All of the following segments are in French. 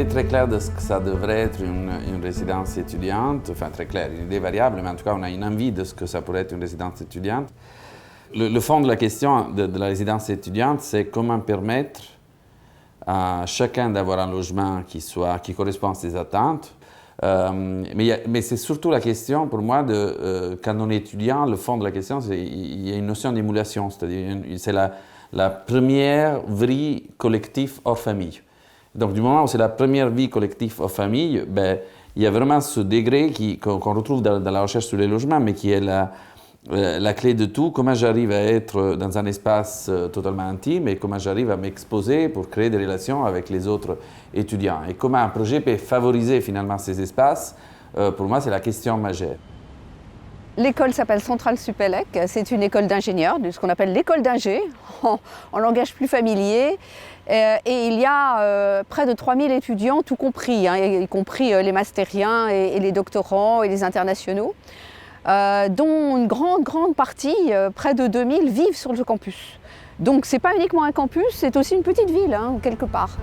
très claire de ce que ça devrait être une résidence étudiante, enfin très claire, une idée variable, mais en tout cas on a une envie de ce que ça pourrait être une résidence étudiante. Le fond de la question de la résidence étudiante, c'est comment permettre à chacun d'avoir un logement qui correspond à ses attentes. Mais c'est surtout la question, pour moi, quand on est étudiant, le fond de la question, c'est il y a une notion d'émulation, c'est-à-dire c'est la première vie collective hors famille. Donc du moment où c'est la première vie collective hors famille, ben, il y a vraiment ce degré qu'on retrouve dans la recherche sur les logements, mais qui est la clé de tout. Comment j'arrive à être dans un espace totalement intime et comment j'arrive à m'exposer pour créer des relations avec les autres étudiants. Et comment un projet peut favoriser finalement ces espaces, pour moi, c'est la question majeure. L'école s'appelle Centrale Supélec, c'est une école d'ingénieurs, ce qu'on appelle l'école d'ingé, en langage plus familier. Et il y a près de 3000 étudiants, tout compris, hein, y compris les mastériens et les doctorants et les internationaux, dont une grande partie, près de 2000, vivent sur le campus. Donc ce n'est pas uniquement un campus, c'est aussi une petite ville, hein, quelque part.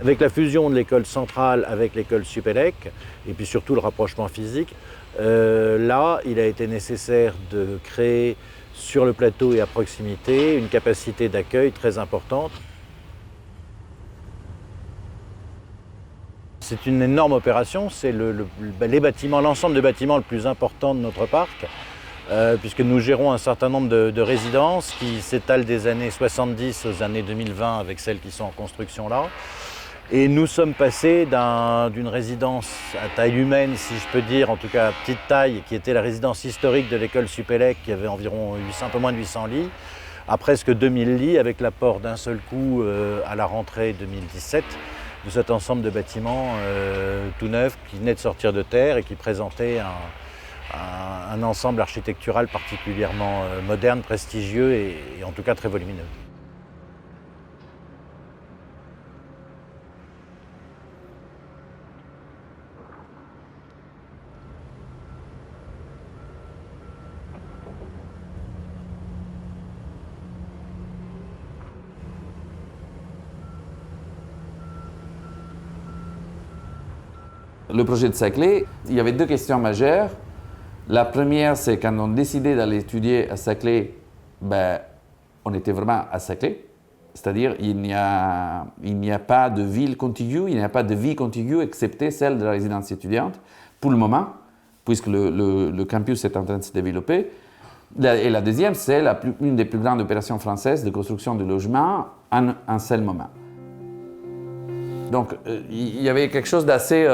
Avec la fusion de l'école centrale avec l'école Supélec, et puis surtout le rapprochement physique, là, il a été nécessaire de créer sur le plateau et à proximité une capacité d'accueil très importante. C'est une énorme opération, c'est l'ensemble des bâtiments le plus important de notre parc, puisque nous gérons un certain nombre de résidences qui s'étalent des années 70 aux années 2020 avec celles qui sont en construction là. Et nous sommes passés d'une résidence à taille humaine, si je peux dire, en tout cas à petite taille, qui était la résidence historique de l'école Supélec, qui avait environ un peu moins de 800 lits, à presque 2000 lits, avec l'apport d'un seul coup à la rentrée 2017 de cet ensemble de bâtiments tout neufs qui venaient de sortir de terre et qui présentaient un ensemble architectural particulièrement moderne, prestigieux et en tout cas très volumineux. Le projet de Saclay, il y avait deux questions majeures. La première, c'est quand on décidait d'aller étudier à Saclay, ben, on était vraiment à Saclay. C'est-à-dire il n'y a pas de ville contiguë, il n'y a pas de vie contiguë excepté celle de la résidence étudiante, pour le moment, puisque le campus est en train de se développer. Et la deuxième, c'est une des plus grandes opérations françaises de construction de logements en un seul moment. Donc, il y avait quelque chose d'assez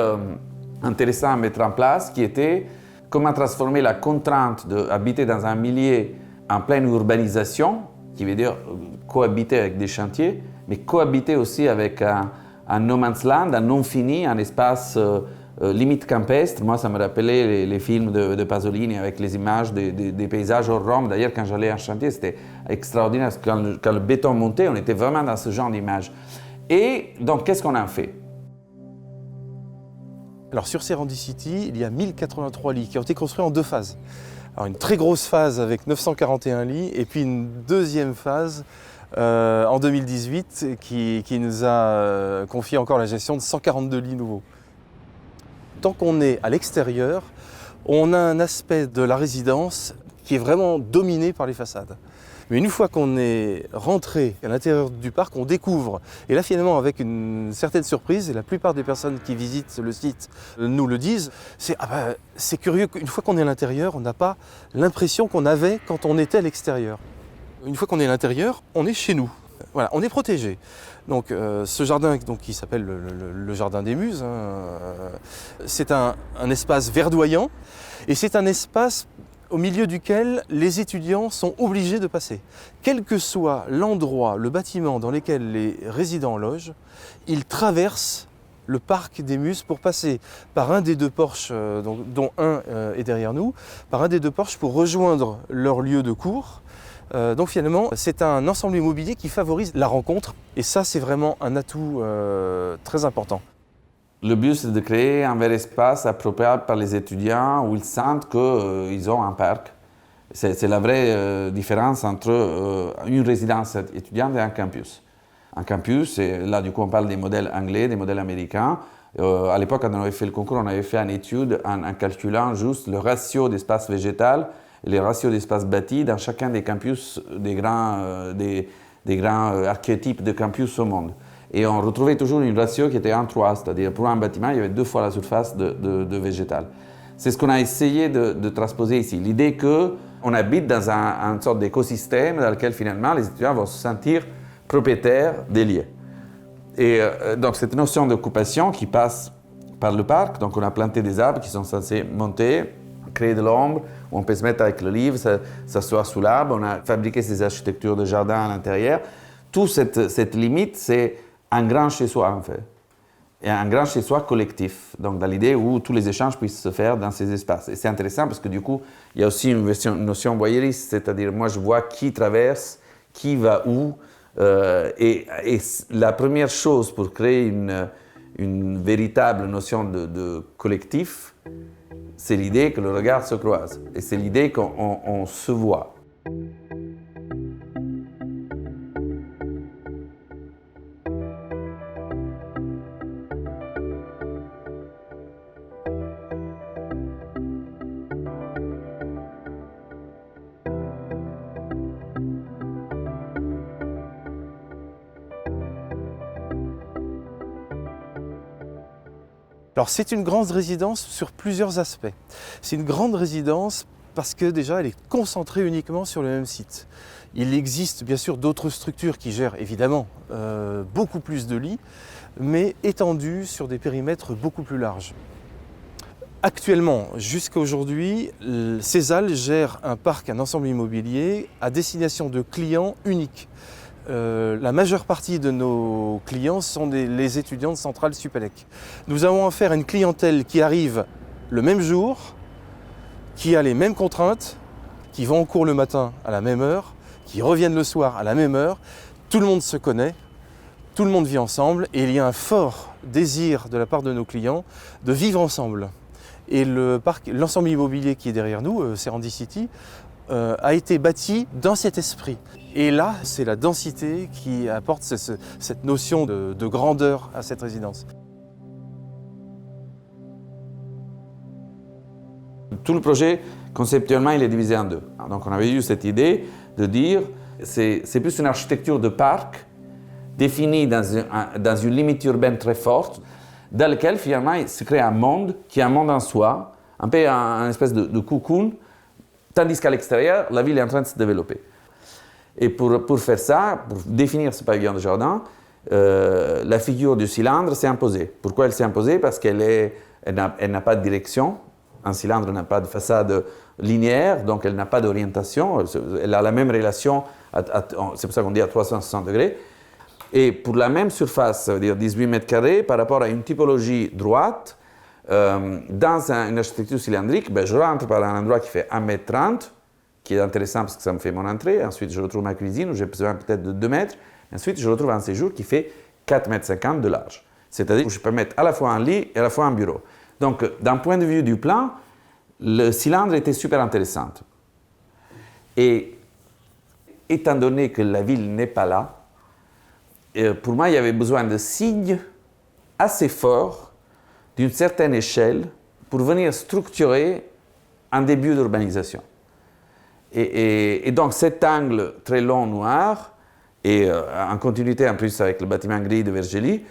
intéressant à mettre en place, qui était comment transformer la contrainte d'habiter dans un milieu en pleine urbanisation, qui veut dire cohabiter avec des chantiers, mais cohabiter aussi avec un no man's land, un non fini, un espace limite campestre. Moi, ça me rappelait les films de Pasolini avec les images des paysages hors Rome. D'ailleurs, quand j'allais en chantier, c'était extraordinaire. Quand le béton montait, on était vraiment dans ce genre d'image. Et donc, qu'est-ce qu'on en fait? Alors sur Serendicity, il y a 1083 lits qui ont été construits en deux phases. Alors une très grosse phase avec 941 lits et puis une deuxième phase en 2018 qui nous a confié encore la gestion de 142 lits nouveaux. Tant qu'on est à l'extérieur, on a un aspect de la résidence qui est vraiment dominé par les façades. Mais une fois qu'on est rentré à l'intérieur du parc, on découvre, et là finalement avec une certaine surprise, et la plupart des personnes qui visitent le site nous le disent, c'est curieux qu'une fois qu'on est à l'intérieur, on n'a pas l'impression qu'on avait quand on était à l'extérieur. Une fois qu'on est à l'intérieur, on est chez nous. Voilà, on est protégé. Donc ce jardin qui s'appelle le jardin des Muses, c'est un espace verdoyant, et c'est un espace au milieu duquel les étudiants sont obligés de passer. Quel que soit l'endroit, le bâtiment dans lequel les résidents logent, ils traversent le parc des Muses pour passer par un des deux porches, dont un est derrière nous, par un des deux porches pour rejoindre leur lieu de cours. Donc finalement, c'est un ensemble immobilier qui favorise la rencontre, et ça c'est vraiment un atout très important. Le but, c'est de créer un vrai espace approprié par les étudiants où ils sentent qu'ils ont un parc C'est la vraie différence entre une résidence étudiante et un campus. Un campus, et là du coup on parle des modèles anglais, des modèles américains. À l'époque, quand on avait fait le concours, on avait fait une étude en calculant juste le ratio d'espace végétal et le ratio d'espace bâti dans chacun des campus, des grands archétypes de campus au monde. Et on retrouvait toujours une ratio qui était 1:3, c'est-à-dire pour un bâtiment, il y avait 2 fois la surface de végétal. C'est ce qu'on a essayé de transposer ici. L'idée qu'on habite dans une sorte d'écosystème dans lequel finalement les étudiants vont se sentir propriétaires des lieux. Et donc cette notion d'occupation qui passe par le parc, donc on a planté des arbres qui sont censés monter, créer de l'ombre, où on peut se mettre avec le livre, s'asseoir sous l'arbre, on a fabriqué ces architectures de jardin à l'intérieur. Toute cette limite, c'est un grand chez-soi en fait. Et un grand chez-soi collectif, donc dans l'idée où tous les échanges puissent se faire dans ces espaces. Et c'est intéressant parce que du coup, il y a aussi une notion voyeuriste, c'est-à-dire moi je vois qui traverse, qui va où, et la première chose pour créer une véritable notion de collectif, c'est l'idée que le regard se croise, et c'est l'idée qu'on se voit. Alors c'est une grande résidence sur plusieurs aspects. C'est une grande résidence parce que déjà elle est concentrée uniquement sur le même site. Il existe bien sûr d'autres structures qui gèrent évidemment beaucoup plus de lits, mais étendues sur des périmètres beaucoup plus larges. Actuellement, jusqu'à aujourd'hui, Cézanne gère un parc, un ensemble immobilier à destination de clients uniques. La majeure partie de nos clients sont les étudiants de Centrale Supélec. Nous avons affaire à une clientèle qui arrive le même jour, qui a les mêmes contraintes, qui vont en cours le matin à la même heure, qui reviennent le soir à la même heure. Tout le monde se connaît, tout le monde vit ensemble et il y a un fort désir de la part de nos clients de vivre ensemble. Et l'ensemble immobilier qui est derrière nous, Serendicity, a été bâti dans cet esprit. Et là, c'est la densité qui apporte cette notion de grandeur à cette résidence. Tout le projet, conceptuellement, il est divisé en 2. Donc on avait eu cette idée de dire c'est plus une architecture de parc définie dans une limite urbaine très forte, dans laquelle finalement il se crée un monde qui est un monde en soi, un peu un espèce de cocoon, tandis qu'à l'extérieur, la ville est en train de se développer. Et pour faire ça, pour définir ce pavillon de jardin, la figure du cylindre s'est imposée. Pourquoi elle s'est imposée? Parce qu'elle n'a pas de direction. Un cylindre n'a pas de façade linéaire, donc elle n'a pas d'orientation. Elle a la même relation, c'est pour ça qu'on dit à 360 degrés. Et pour la même surface, ça veut dire 18 mètres carrés, par rapport à une typologie droite, dans une architecture cylindrique, je rentre par un endroit qui fait 1,30 m, qui est intéressant parce que ça me fait mon entrée. Ensuite, je retrouve ma cuisine où j'ai besoin peut-être de 2 mètres. Ensuite, je retrouve un séjour qui fait 4,50 m de large. C'est-à-dire que je peux mettre à la fois un lit et à la fois un bureau. Donc, d'un point de vue du plan, le cylindre était super intéressant. Et étant donné que la ville n'est pas là, pour moi, il y avait besoin de signes assez forts, d'une certaine échelle, pour venir structurer un début d'urbanisation. Et donc cet angle très long noir, et en continuité en plus avec le bâtiment gris de Vergely,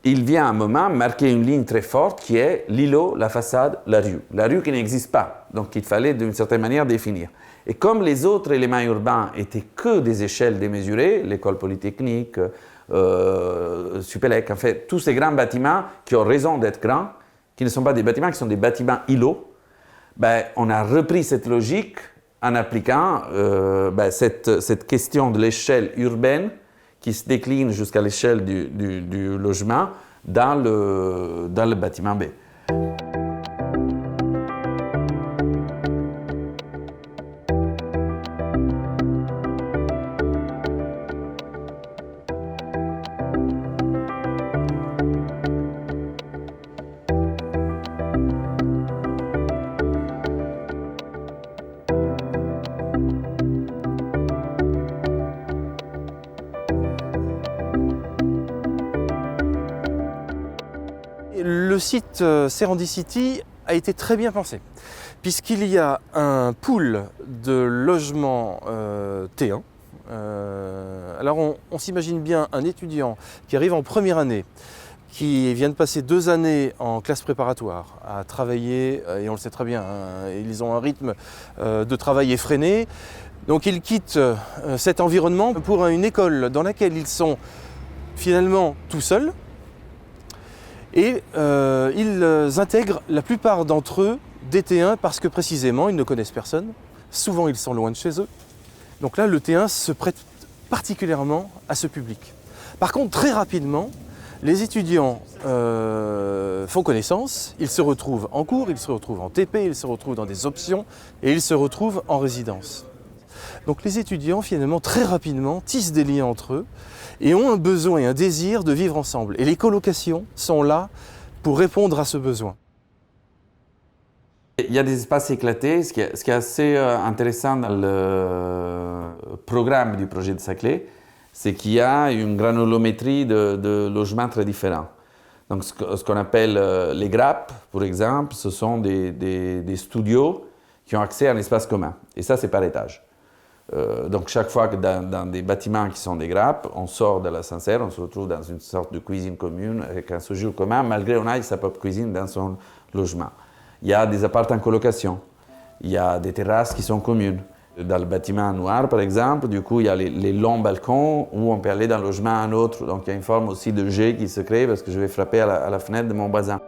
il vient à un moment marquer une ligne très forte qui est l'îlot, la façade, la rue. La rue qui n'existe pas, donc il fallait d'une certaine manière définir. Et comme les autres éléments urbains étaient que des échelles démesurées, l'école polytechnique, Supélec, en fait, tous ces grands bâtiments qui ont raison d'être grands, qui ne sont pas des bâtiments, qui sont des bâtiments îlots, on a repris cette logique en appliquant cette question de l'échelle urbaine qui se décline jusqu'à l'échelle du logement dans le bâtiment B. le site Serendicity a été très bien pensé, puisqu'il y a un pool de logements T1. Alors on s'imagine bien un étudiant qui arrive en première année, qui vient de passer 2 années en classe préparatoire à travailler, et on le sait très bien, hein, ils ont un rythme de travail effréné. Donc ils quittent cet environnement pour une école dans laquelle ils sont finalement tout seuls, et ils intègrent la plupart d'entre eux des T1 parce que précisément ils ne connaissent personne, souvent ils sont loin de chez eux. Donc là le T1 se prête particulièrement à ce public. Par contre très rapidement, les étudiants font connaissance, ils se retrouvent en cours, ils se retrouvent en TP, ils se retrouvent dans des options et ils se retrouvent en résidence. Donc les étudiants finalement très rapidement tissent des liens entre eux et ont un besoin et un désir de vivre ensemble. Et les colocations sont là pour répondre à ce besoin. Il y a des espaces éclatés. Ce qui est assez intéressant dans le programme du projet de Saclay, c'est qu'il y a une granulométrie de logements très différents. Donc ce qu'on appelle les grappes, par exemple, ce sont des studios qui ont accès à un espace commun. Et ça, c'est par étage. Donc chaque fois que dans des bâtiments qui sont des grappes, on sort de l'ascenseur, on se retrouve dans une sorte de cuisine commune avec un séjour commun, malgré qu'on aille sa propre cuisine dans son logement. Il y a des appartements en colocation, il y a des terrasses qui sont communes. Dans le bâtiment noir, par exemple, du coup, il y a les longs balcons où on peut aller d'un logement à un autre. Donc il y a une forme aussi de jet qui se crée parce que je vais frapper à la fenêtre de mon voisin.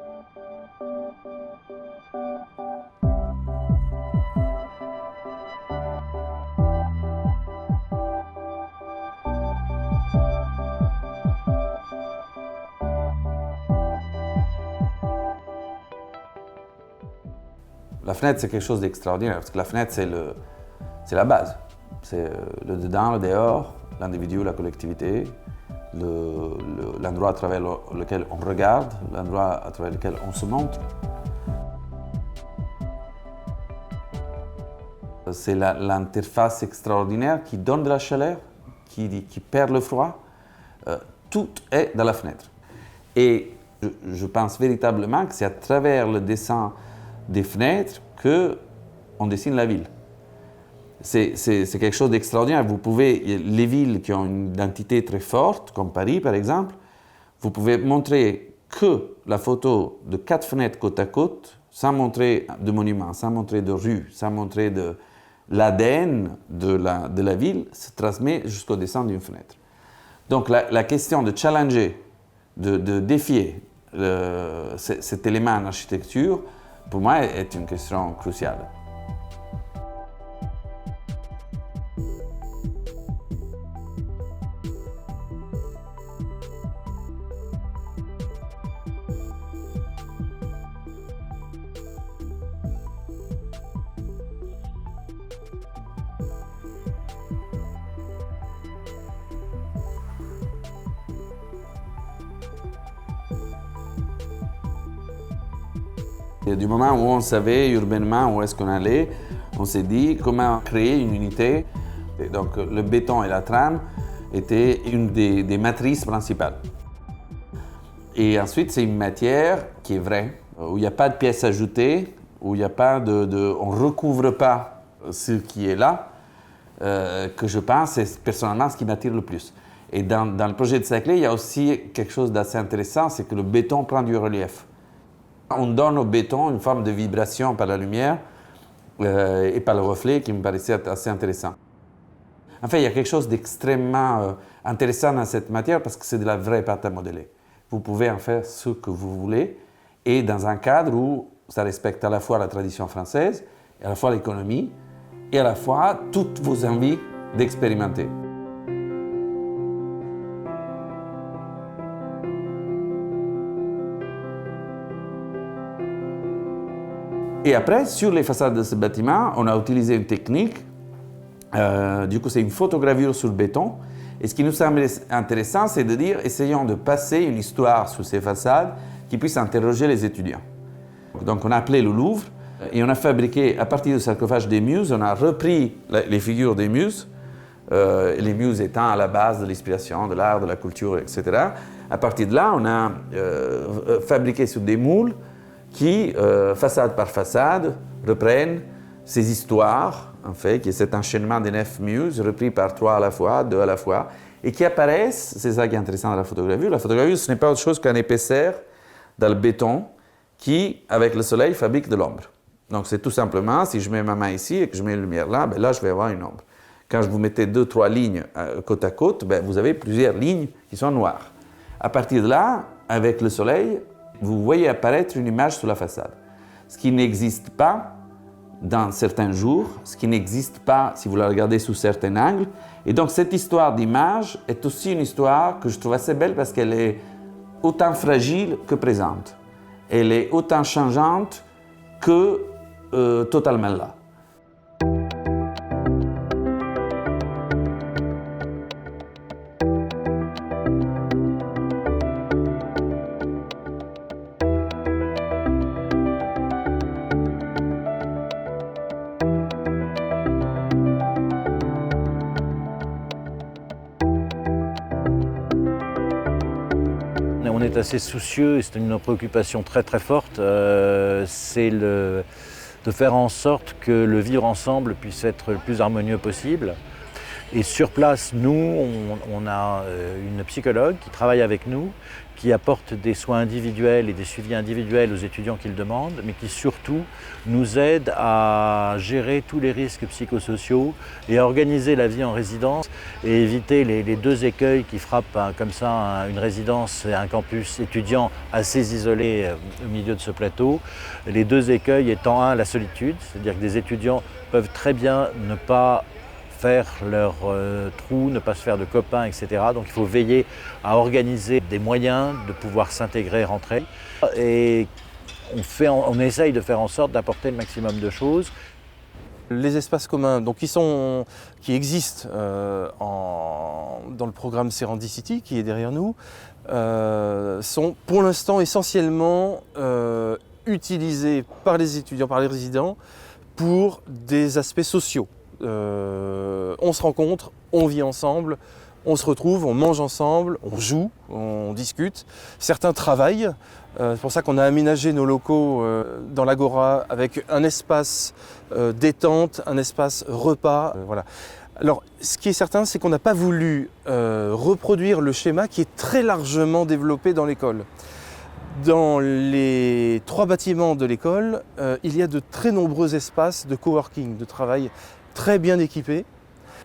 La fenêtre, c'est quelque chose d'extraordinaire, parce que la fenêtre, c'est la base. C'est le dedans, le dehors, l'individu, la collectivité, l'endroit à travers lequel on regarde, l'endroit à travers lequel on se montre. C'est l'interface extraordinaire qui donne de la chaleur, qui perd le froid. Tout est dans la fenêtre. Et je pense véritablement que c'est à travers le dessin des fenêtres qu'on dessine la ville. C'est quelque chose d'extraordinaire. Vous pouvez, les villes qui ont une identité très forte, comme Paris par exemple, vous pouvez montrer que la photo de 4 fenêtres côte à côte, sans montrer de monuments, sans montrer de rues, sans montrer de l'ADN de la ville, se transmet jusqu'au dessin d'une fenêtre. Donc la question de challenger, de défier cet élément en architecture, pour moi, est une question cruciale. Et du moment où on savait urbanement où est-ce qu'on allait, on s'est dit comment créer une unité. Et donc le béton et la trame étaient une des matrices principales. Et ensuite, c'est une matière qui est vraie, où il n'y a pas de pièces ajoutées, où il n'y a pas on ne recouvre pas ce qui est là, que je pense c'est personnellement ce qui m'attire le plus. Et dans le projet de Saclay, il y a aussi quelque chose d'assez intéressant, c'est que le béton prend du relief. On donne au béton une forme de vibration par la lumière et par le reflet qui me paraissait assez intéressant. En fait, il y a quelque chose d'extrêmement intéressant dans cette matière parce que c'est de la vraie pâte à modeler. Vous pouvez en faire ce que vous voulez et dans un cadre où ça respecte à la fois la tradition française, à la fois l'économie et à la fois toutes vos envies d'expérimenter. Et après, sur les façades de ce bâtiment, on a utilisé une technique. Du coup, c'est une photogravure sur le béton. Et ce qui nous semble intéressant, c'est de dire, essayons de passer une histoire sur ces façades qui puisse interroger les étudiants. Donc, on a appelé le Louvre et on a fabriqué, à partir du sarcophage des Muses, on a repris les figures des Muses les muses étant à la base de l'inspiration, de l'art, de la culture, etc. À partir de là, on a fabriqué sur des moules qui, façade par façade, reprennent ces histoires, en fait, qui est cet enchaînement des 9 muses, repris par 3 à la fois, 2 à la fois, et qui apparaissent, c'est ça qui est intéressant dans la photogravure. La photogravure, ce n'est pas autre chose qu'un épaisseur dans le béton qui, avec le soleil, fabrique de l'ombre. Donc c'est tout simplement, si je mets ma main ici et que je mets une lumière là, ben là je vais avoir une ombre. Quand vous mettez 2-3 lignes côte à côte, ben vous avez plusieurs lignes qui sont noires. À partir de là, avec le soleil, vous voyez apparaître une image sur la façade. Ce qui n'existe pas dans certains jours, ce qui n'existe pas si vous la regardez sous certains angles. Et donc cette histoire d'image est aussi une histoire que je trouve assez belle parce qu'elle est autant fragile que présente. Elle est autant changeante que totalement là. On est assez soucieux, et c'est une préoccupation très très forte, c'est de faire en sorte que le vivre ensemble puisse être le plus harmonieux possible. Et sur place, nous, on a une psychologue qui travaille avec nous, qui apporte des soins individuels et des suivis individuels aux étudiants qui le demandent, mais qui surtout nous aide à gérer tous les risques psychosociaux et à organiser la vie en résidence et éviter les 2 écueils qui frappent comme ça une résidence et un campus étudiant assez isolé au milieu de ce plateau. Les 2 écueils étant la solitude, c'est-à-dire que des étudiants peuvent très bien ne pas faire leur trou, ne pas se faire de copains, etc. Donc il faut veiller à organiser des moyens de pouvoir s'intégrer, rentrer. Et on essaye de faire en sorte d'apporter le maximum de choses. Les espaces communs donc, qui existent dans le programme Serendicity, qui est derrière nous, sont pour l'instant essentiellement utilisés par les étudiants, par les résidents, pour des aspects sociaux. On se rencontre, on vit ensemble, on se retrouve, on mange ensemble, on joue, on discute. Certains travaillent, c'est pour ça qu'on a aménagé nos locaux dans l'Agora avec un espace détente, un espace repas. Voilà. Alors, ce qui est certain, c'est qu'on n'a pas voulu reproduire le schéma qui est très largement développé dans l'école. Dans les 3 bâtiments de l'école, il y a de très nombreux espaces de coworking, de travail très bien équipés.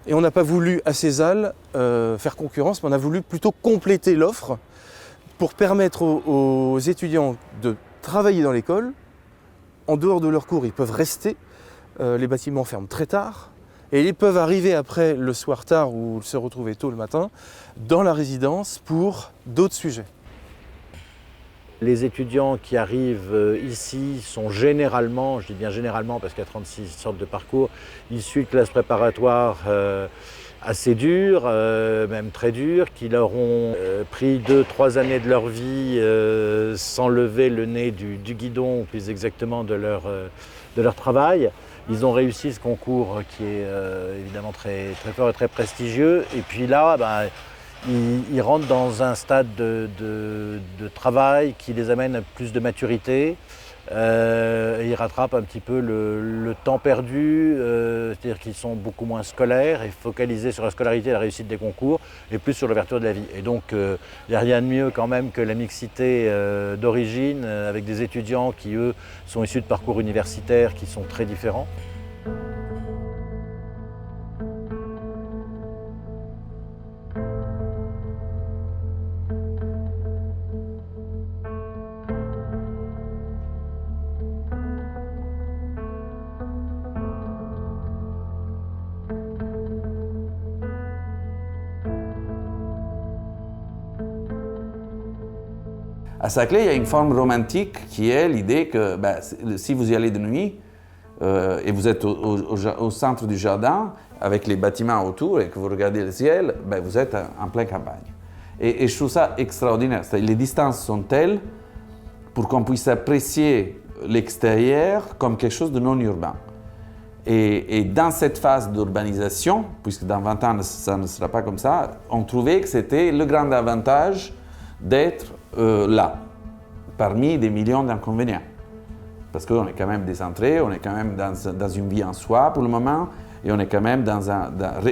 Et on n'a pas voulu à ces halles faire concurrence, mais on a voulu plutôt compléter l'offre pour permettre aux étudiants de travailler dans l'école. En dehors de leurs cours, ils peuvent rester. Les bâtiments ferment très tard. Et ils peuvent arriver après le soir tard ou se retrouver tôt le matin dans la résidence pour d'autres sujets. Les étudiants qui arrivent ici sont généralement, je dis bien généralement parce qu'il y a 36 sortes de parcours, issus de classes préparatoires assez dures, même très dures, qui leur ont pris 2-3 années de leur vie sans lever le nez du guidon, ou plus exactement de leur travail. Ils ont réussi ce concours qui est évidemment très, très fort et très prestigieux. Et puis là, ils rentrent dans un stade de travail qui les amène à plus de maturité. Et ils rattrapent un petit peu le temps perdu, c'est-à-dire qu'ils sont beaucoup moins scolaires et focalisés sur la scolarité et la réussite des concours et plus sur l'ouverture de la vie. Et donc il n'y a rien de mieux quand même que la mixité d'origine avec des étudiants qui eux sont issus de parcours universitaires qui sont très différents. À Saclay, il y a une forme romantique qui est l'idée que si vous y allez de nuit et vous êtes au centre du jardin avec les bâtiments autour et que vous regardez le ciel, vous êtes en pleine campagne. Et je trouve ça extraordinaire. Les distances sont telles pour qu'on puisse apprécier l'extérieur comme quelque chose de non urbain. Et dans cette phase d'urbanisation, puisque dans 20 ans ça ne sera pas comme ça, on trouvait que c'était le grand avantage d'être là, parmi des millions d'inconvénients. Parce qu'on est quand même décentré, on est quand même dans une vie en soi pour le moment, et on est quand même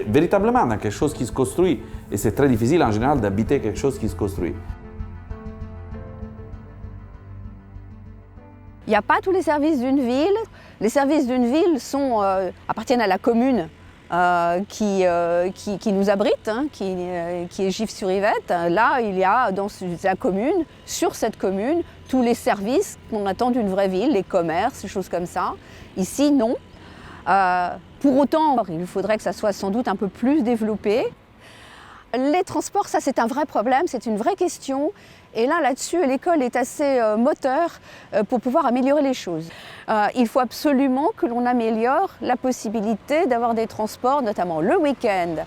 véritablement dans quelque chose qui se construit. Et c'est très difficile en général d'habiter quelque chose qui se construit. Il n'y a pas tous les services d'une ville. Les services d'une ville appartiennent à la commune qui nous abrite, hein, qui est Gif-sur-Yvette. Là, il y a dans la commune, sur cette commune, tous les services qu'on attend d'une vraie ville, les commerces, des choses comme ça. Ici, non. Pour autant, il faudrait que ça soit sans doute un peu plus développé. Les transports, ça c'est un vrai problème, c'est une vraie question. Et là-dessus, l'école est assez moteur pour pouvoir améliorer les choses. Il faut absolument que l'on améliore la possibilité d'avoir des transports, notamment le week-end.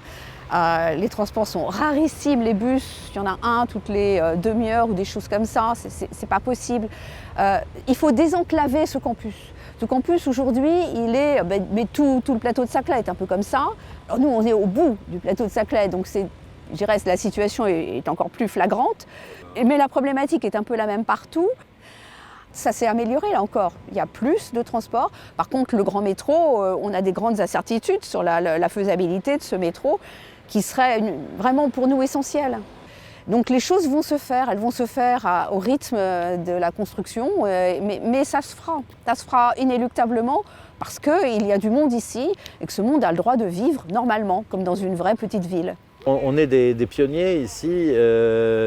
Les transports sont rarissimes, les bus, il y en a un toutes les demi-heures ou des choses comme ça, c'est pas possible. Il faut désenclaver ce campus. Ce campus aujourd'hui, mais tout le plateau de Saclay est un peu comme ça. Alors nous, on est au bout du plateau de Saclay, donc je dirais que la situation est encore plus flagrante. Mais la problématique est un peu la même partout. Ça s'est amélioré là encore, il y a plus de transports. Par contre, le grand métro, on a des grandes incertitudes sur la faisabilité de ce métro qui serait vraiment pour nous essentielle. Donc les choses vont se faire, elles vont se faire au rythme de la construction, mais ça se fera inéluctablement parce qu'il y a du monde ici et que ce monde a le droit de vivre normalement, comme dans une vraie petite ville. On est des pionniers ici,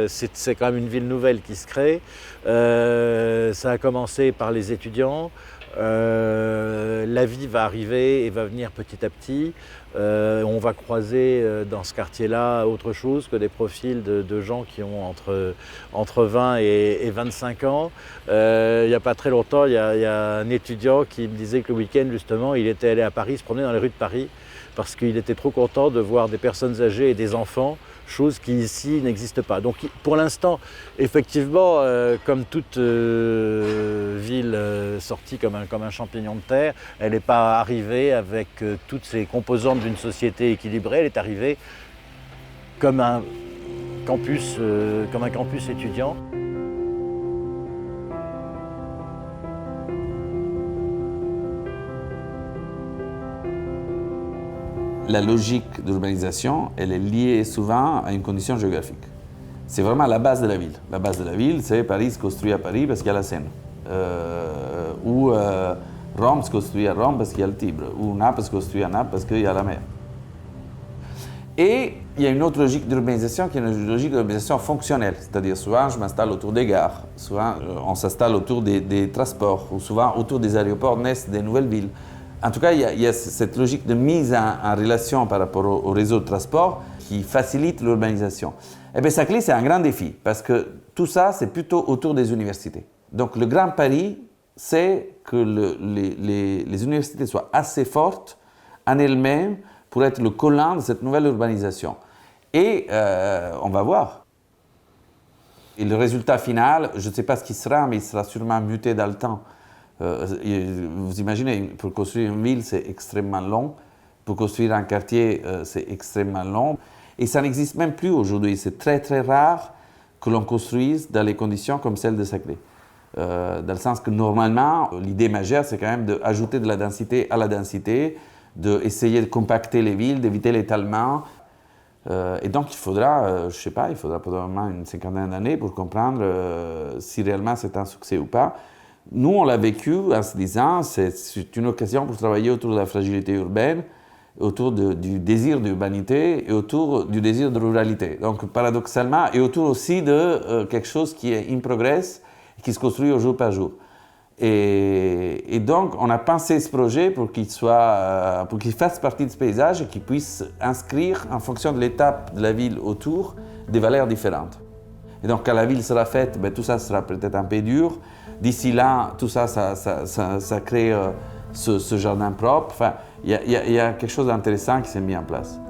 c'est quand même une ville nouvelle qui se crée. Ça a commencé par les étudiants, la vie va arriver et va venir petit à petit. On va croiser dans ce quartier-là autre chose que des profils de gens qui ont entre 20 et 25 ans. Il n'y a pas très longtemps, il y a un étudiant qui me disait que le week-end, justement, il était allé à Paris, se promener dans les rues de Paris, parce qu'il était trop content de voir des personnes âgées et des enfants, chose qui ici n'existe pas. Donc pour l'instant, effectivement, comme toute ville sortie comme un champignon de terre, elle n'est pas arrivée avec toutes ces composantes d'une société équilibrée, elle est arrivée comme un campus étudiant. La logique d'urbanisation, elle est liée souvent à une condition géographique. C'est vraiment la base de la ville. La base de la ville, c'est Paris se construit à Paris parce qu'il y a la Seine. Ou Rome se construit à Rome parce qu'il y a le Tibre. Ou Naples se construit à Naples parce qu'il y a la mer. Et il y a une autre logique d'urbanisation qui est une logique d'urbanisation fonctionnelle. C'est-à-dire souvent, je m'installe autour des gares. Souvent, on s'installe autour des transports. Ou souvent, autour des aéroports naissent des nouvelles villes. En tout cas, il y a cette logique de mise en relation par rapport au réseau de transport qui facilite l'urbanisation. Eh bien, Saclay, c'est un grand défi parce que tout ça, c'est plutôt autour des universités. Donc, le grand pari, c'est que les universités soient assez fortes en elles-mêmes pour être le collant de cette nouvelle urbanisation. Et on va voir. Et le résultat final, je ne sais pas ce qui sera, mais il sera sûrement muté dans le temps. Vous imaginez, pour construire une ville, c'est extrêmement long. Pour construire un quartier, c'est extrêmement long. Et ça n'existe même plus aujourd'hui. C'est très, très rare que l'on construise dans les conditions comme celles de Saclay. Dans le sens que normalement, l'idée majeure, c'est quand même d'ajouter de la densité à la densité, d'essayer de compacter les villes, d'éviter l'étalement. Et donc, il faudra, je ne sais pas, il faudra probablement une cinquantaine d'années pour comprendre si réellement c'est un succès ou pas. Nous, on l'a vécu en se disant c'est une occasion pour travailler autour de la fragilité urbaine, autour du désir d'urbanité et autour du désir de ruralité. Donc, paradoxalement, et autour aussi de quelque chose qui est in progress, qui se construit au jour par jour. Et donc, on a pensé ce projet pour qu'il fasse partie de ce paysage et qu'il puisse inscrire, en fonction de l'étape de la ville autour, des valeurs différentes. Et donc, quand la ville sera faite, tout ça sera peut-être un peu dur. D'ici là, tout ça crée ce jardin propre. Enfin, il y a quelque chose d'intéressant qui s'est mis en place.